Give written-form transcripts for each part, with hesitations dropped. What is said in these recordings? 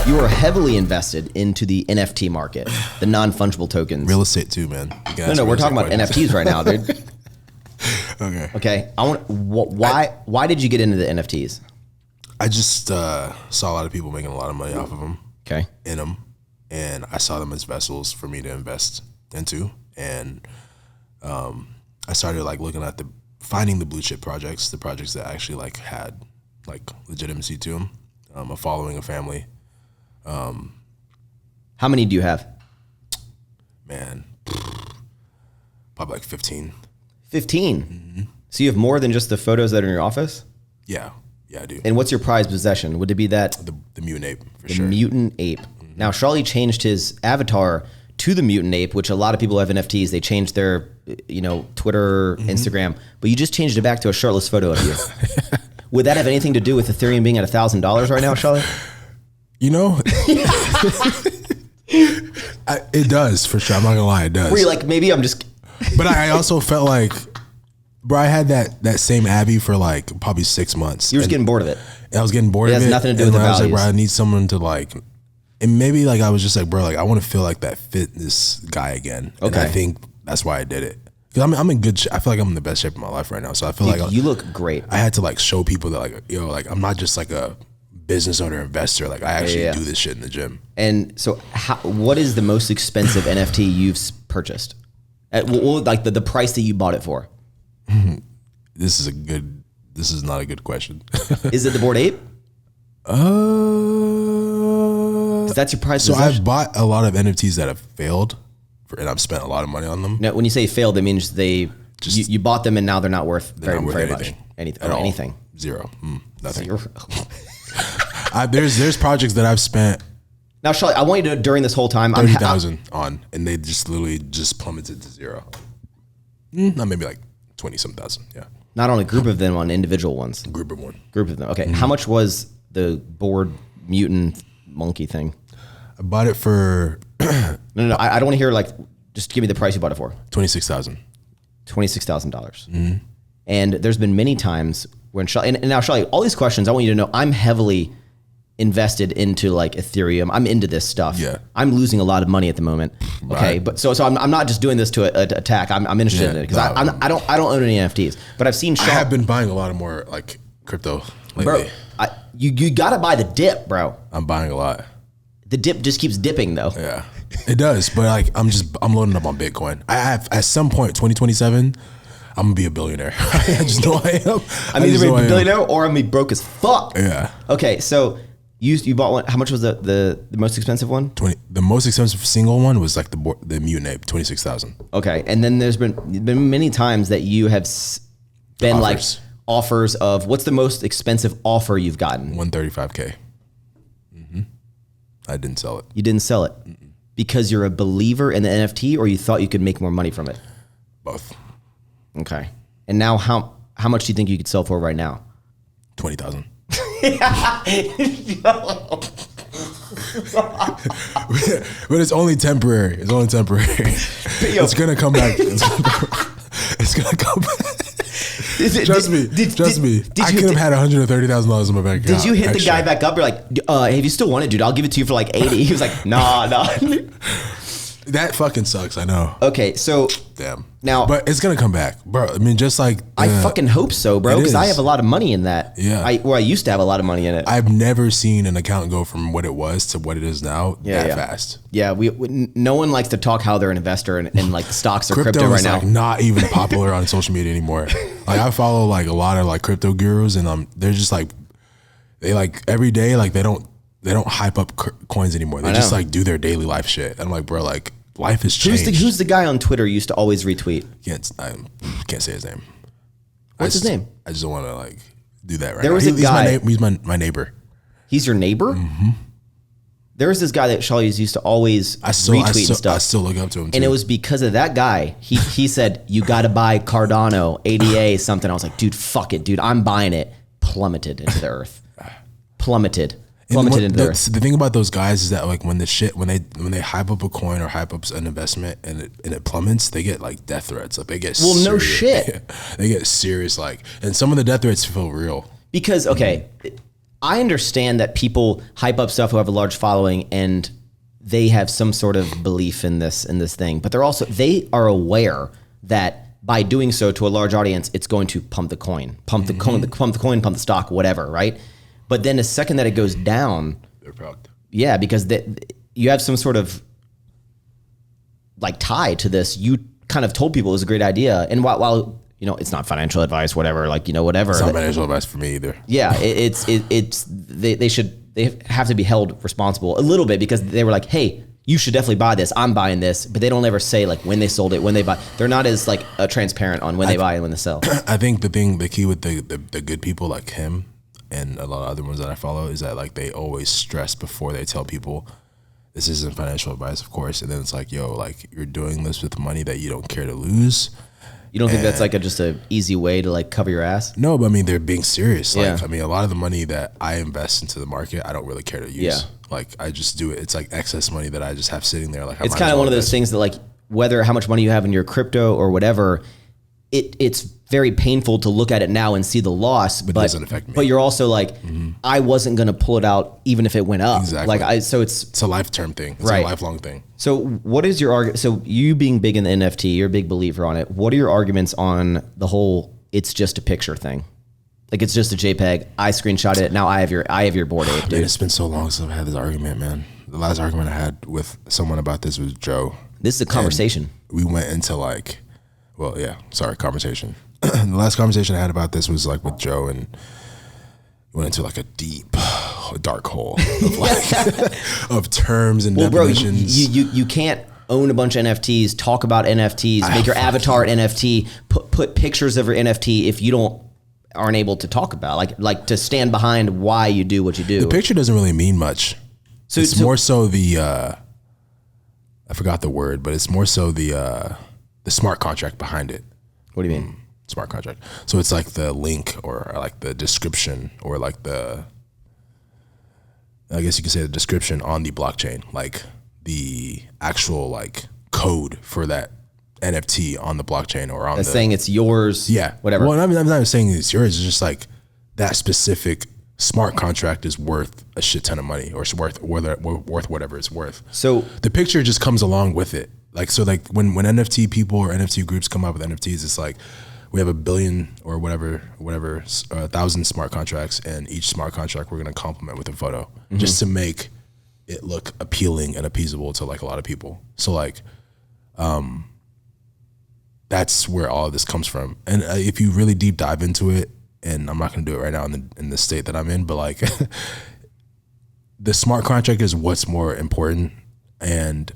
You are heavily invested into the NFT market, the non-fungible tokens. Real estate too, man. No, we're talking about NFTs right now, dude. Okay. Why did you get into the NFTs? I just saw a lot of people making a lot of money off of them. Okay. In them, and I saw them as vessels for me to invest into, and I started like looking at finding the blue chip projects, the projects that actually like had like legitimacy to them, a following, a family. How many do you have? Man, probably like 15. 15? Mm-hmm. So you have more than just the photos that are in your office? Yeah, I do. And what's your prized possession? Would it be that? The mutant ape, for sure. The mutant ape. Mm-hmm. Now, Charlie changed his avatar to the mutant ape, which a lot of people have NFTs. They changed their, Twitter, Instagram, but you just changed it back to a shirtless photo of you. Would that have anything to do with Ethereum being at $1,000 right now, Charlie? It does, for sure. I'm not gonna lie, it does. Were you like, maybe I'm just... But I also felt like, bro, I had that same Abby for like probably 6 months. You were just getting bored of it. I was getting bored of it. It has nothing to do with the values. I was like, bro, I need someone to like, and maybe like I was just like, bro, like I want to feel like that fitness guy again. Okay. And I think that's why I did it. Cause I'm in good shape. I feel like I'm in the best shape of my life right now. So I feel like you look great. I had to like show people that like, like I'm not just like a business owner investor. Like I actually do this shit in the gym. And so what is the most expensive NFT you've purchased? At like the price that you bought it for? This is not a good question. Is it the Bored Ape? That's your price. So I've bought a lot of NFTs that have failed, and I've spent a lot of money on them. Now, when you say failed, that means you bought them and now they're not worth very much. Anything. Zero. Nothing. Zero. There's projects that I've spent. Now, Charlie, I want you to, during this whole time, 30,000 on, and they just literally just plummeted to zero. Not maybe like 20-some thousand. Yeah. Not on a group of them, on individual ones. Group of one. Group of them. Okay. How much was the bored mutant monkey thing? I bought it for. No. I don't want to hear like. Just give me the price you bought it for. $26,000. $26,000. And there's been many times when Charlie, and now Charlie, all these questions, I want you to know I'm heavily invested into like Ethereum. I'm into this stuff. Yeah. I'm losing a lot of money at the moment. Okay. Right. But so I'm not just doing this to attack. I'm interested in it because I don't own any NFTs, but I've seen I have been buying a lot of more like crypto lately. Bro, you gotta buy the dip, bro. I'm buying a lot. The dip just keeps dipping though. Yeah, it does. But like, I'm loading up on Bitcoin. I have at some point, 2027, I'm gonna be a billionaire. I just know I am. I'm either gonna be a billionaire or I'm gonna be broke as fuck. Yeah. Okay, so you bought one. How much was the most expensive one? The most expensive single one was like the mutant ape, 26,000. Okay, and then there's been many times that you have been like offers of what's the most expensive offer you've gotten? 135K. I didn't sell it. You didn't sell it because you're a believer in the NFT, or you thought you could make more money from it? Both. Okay. And now how much do you think you could sell for right now? 20,000. But it's only temporary. It's gonna come back. It's gonna come back. Trust me. I could have had $130,000 in my bank account. Did you hit the guy back up? You're like, hey, if you still want it, dude, I'll give it to you for like 80. He was like, nah. That fucking sucks. I know. Okay, so damn. Now, but it's gonna come back, bro. I mean, just like I fucking hope so, bro. Because I have a lot of money in that. Yeah. I used to have a lot of money in it. I've never seen an account go from what it was to what it is now that fast. Yeah, no one likes to talk how they're an investor and like the stocks or crypto right now. Like not even popular on social media anymore. Like I follow like a lot of like crypto gurus, and they're just like they like every day like they don't hype up coins anymore. They just like do their daily life shit. And I'm like, bro, like life has changed. Who's the guy on Twitter you used to always retweet? I can't say his name. What's his name? I just don't want to like do that right now. Was a guy. He's my neighbor. He's your neighbor? Mm-hmm. There was this guy that Charlie's used to always retweet and stuff. I still look up to him too. And it was because of that guy. He said, you got to buy Cardano, ADA, something. I was like, dude, fuck it, dude. I'm buying it. Plummeted into the earth. Plummeted into the earth. The thing about those guys is that like when they hype up a coin or hype up an investment and it plummets, they get like death threats. Like they get serious. No shit. They get serious and some of the death threats feel real. Because I understand that people hype up stuff who have a large following and they have some sort of belief in this thing, but they are aware that by doing so to a large audience, it's going to pump the coin, pump the stock, whatever, right? But then the second that it goes down, they're proud. Yeah, because you have some sort of like tie to this. You kind of told people it was a great idea, and while it's not financial advice, whatever, whatever. It's not financial advice for me either. Yeah, they have to be held responsible a little bit because they were like, hey, you should definitely buy this. I'm buying this, but they don't ever say like when they sold it, when they buy. They're not as like transparent on when they buy and when they sell. I think the key with the good people like him and a lot of other ones that I follow is that like they always stress before they tell people this isn't financial advice, of course, and then it's like, yo, like you're doing this with money that you don't care to lose. You don't think that's like just an easy way to like cover your ass? No, but I mean, they're being serious. Like, Yeah. I mean, a lot of the money that I invest into the market, I don't really care to use. Yeah. Like, I just do it. It's like excess money that I just have sitting there. Like, It's kind of one of those things that like whether how much money you have in your crypto or whatever, it's very painful to look at it now and see the loss, but it doesn't affect me. But you're also like, I wasn't going to pull it out even if it went up. Exactly. Like so It's a lifetime thing. It's Right. a lifelong thing. So what is your argument? So you being big in the NFT, you're a big believer on it. What are your arguments on the whole it's just a picture thing? Like it's just a JPEG. I screenshot it. Now I have your Bored Ape, Man, dude. it's been so long since I've had this argument, man. The last argument I had with someone about this was Joe. This is a conversation. We went into like, conversation. The last conversation I had about this was like with Joe, and we went into like a deep, dark hole of like of terms and definitions. You can't own a bunch of NFTs, talk about NFTs, make your avatar an NFT, put pictures of your NFT if you aren't able to talk about like to stand behind why you do what you do. The picture doesn't really mean much. So it's more so the I forgot the word, but it's more so the smart contract behind it. What do you mean? Smart contract. So it's like the link or like the description or like I guess you could say the description on the blockchain, like the actual like code for that NFT on the blockchain or on saying it's yours. Yeah. Whatever. Well, I'm not saying it's yours. It's just like that specific smart contract is worth a shit ton of money or it's worth whatever it's worth. So the picture just comes along with it. Like, so like when NFT people or NFT groups come up with NFTs, it's like, we have 1 billion or whatever, 1,000 smart contracts, and each smart contract we're going to complement with a photo just to make it look appealing and appeasable to like a lot of people. So like, that's where all of this comes from. And if you really deep dive into it, and I'm not going to do it right now in the state that I'm in, but like the smart contract is what's more important. And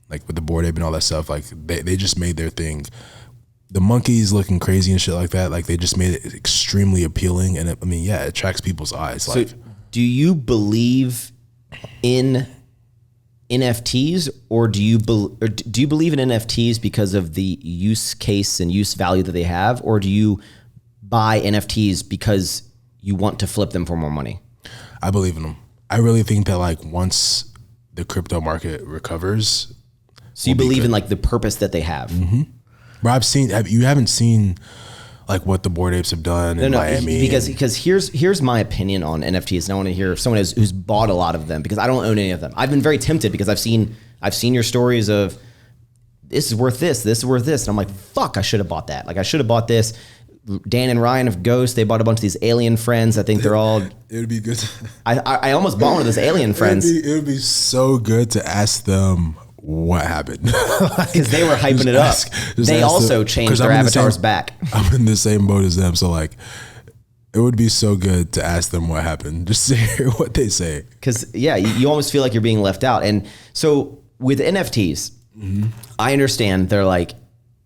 like with the Bored Ape and all that stuff, like they just made their thing. The monkeys looking crazy and shit like that, like they just made it extremely appealing, and it attracts people's eyes. So do you believe in NFTs, or do you believe in NFTs because of the use case and use value that they have, or do you buy NFTs because you want to flip them for more money? I believe in them. I really think that like once the crypto market recovers, so you believe in like the purpose that they have. But you haven't seen like what the Bored Apes have done in Miami. Because here's my opinion on NFTs, and I want to hear someone who's bought a lot of them because I don't own any of them. I've been very tempted because I've seen your stories of this is worth this is worth this, and I'm like, fuck, I should have bought that. Like I should have bought this. Dan and Ryan of Ghost, they bought a bunch of these alien friends. I think they're all. It would be good. I almost bought one of those alien friends. It would be so good to ask them what happened, because they were hyping it up. They also changed their avatars back. I'm in the same boat as them, so like it would be so good to ask them what happened, just to hear what they say. Because you almost feel like you're being left out. And so with NFTs, I understand they're like,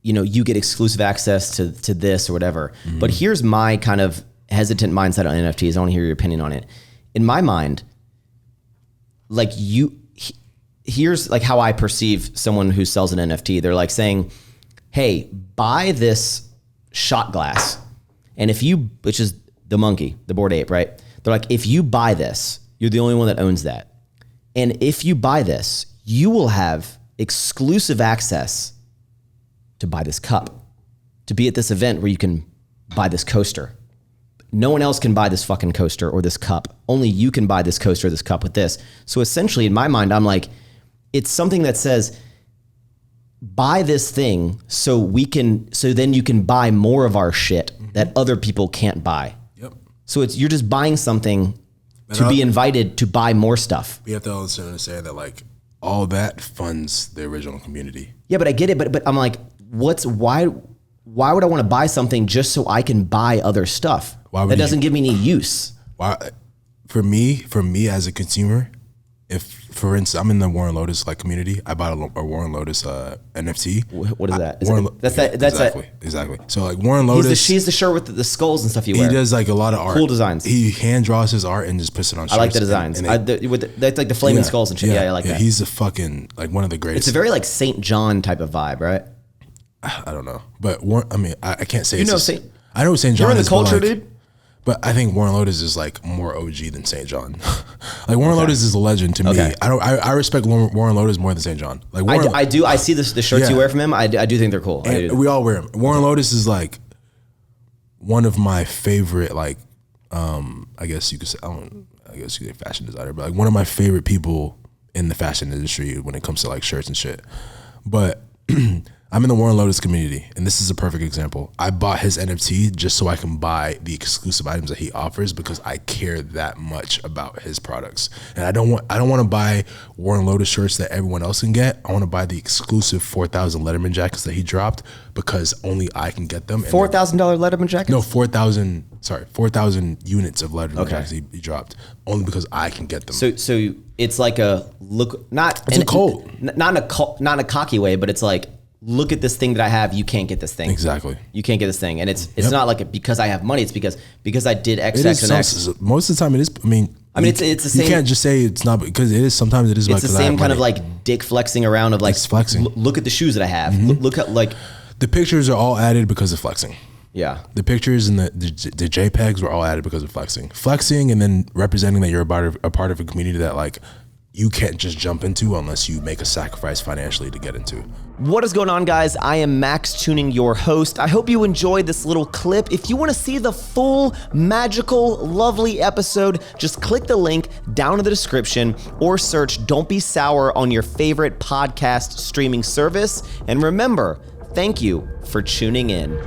you get exclusive access to this or whatever. But here's my kind of hesitant mindset on NFTs. I want to hear your opinion on it. In my mind, like here's like how I perceive someone who sells an NFT. They're like saying, hey, buy this shot glass. And which is the monkey, the Bored Ape, right? They're like, if you buy this, you're the only one that owns that. And if you buy this, you will have exclusive access to buy this cup, to be at this event where you can buy this coaster. no one else can buy this fucking coaster or this cup. Only you can buy this coaster or this cup with this. So essentially, in my mind, I'm like, it's something that says, buy this thing so then you can buy more of our shit that other people can't buy. Yep. So you're just buying something to be invited to buy more stuff. We have to also understand that like all that funds the original community. Yeah, but I get it. But I'm like, why would I want to buy something just so I can buy other stuff? That doesn't give me any use. Why? For me as a consumer, if for instance I'm in the Warren Lotus like community, I bought a Warren Lotus NFT. What is that? Exactly. So like Warren Lotus, she's the shirt with the skulls and stuff you wear. He does like a lot of art, cool designs. He hand draws his art and just puts it on shirts. I like the designs. That's like the flaming skulls and shit. Yeah, I like that. He's a fucking like one of the greatest. It's a very like St. John type of vibe, right? I don't know, but I can't say. I know St. John. You're in the culture, dude. But I think Warren Lotus is like more OG than St. John. Like Warren Lotus is a legend to me. I respect Warren Lotus more than St. John. Like I do. I see the shirts you wear from him. I do think they're cool. We all wear them. Warren Lotus is like one of my favorite, like, I guess you could say fashion designer, but like one of my favorite people in the fashion industry when it comes to like shirts and shit. But I'm in the Warren Lotus community, and this is a perfect example. I bought his NFT just so I can buy the exclusive items that he offers because I care that much about his products. And I don't want to buy Warren Lotus shirts that everyone else can get. I want to buy the exclusive 4,000 Letterman jackets that he dropped because only I can get them. $4,000 Letterman jackets? No, 4,000 units of Letterman jackets he dropped only because I can get them. So it's like a look, it's a cult. Not in a cocky way, but it's like, look at this thing that I have. You can't get this thing. Exactly. You can't get this thing, and it's not like because I have money. It's because I did X, X, and X. Most of the time, it is. I mean, it's the same. You can't just say it's not because it is. Sometimes it is. It's the same kind of like dick flexing around of like it's flexing. Look at the shoes that I have. Look at like the pictures are all added because of flexing. Yeah. The pictures and the JPEGs were all added because of flexing, and then representing that you're a part of a community that like you can't just jump into unless you make a sacrifice financially to get into. What is going on, guys? I am Maxx Chewning, your host. I hope you enjoyed this little clip. If you want to see the full, magical, lovely episode, just click the link down in the description or search Don't Be Sour on your favorite podcast streaming service. And remember, thank you for tuning in.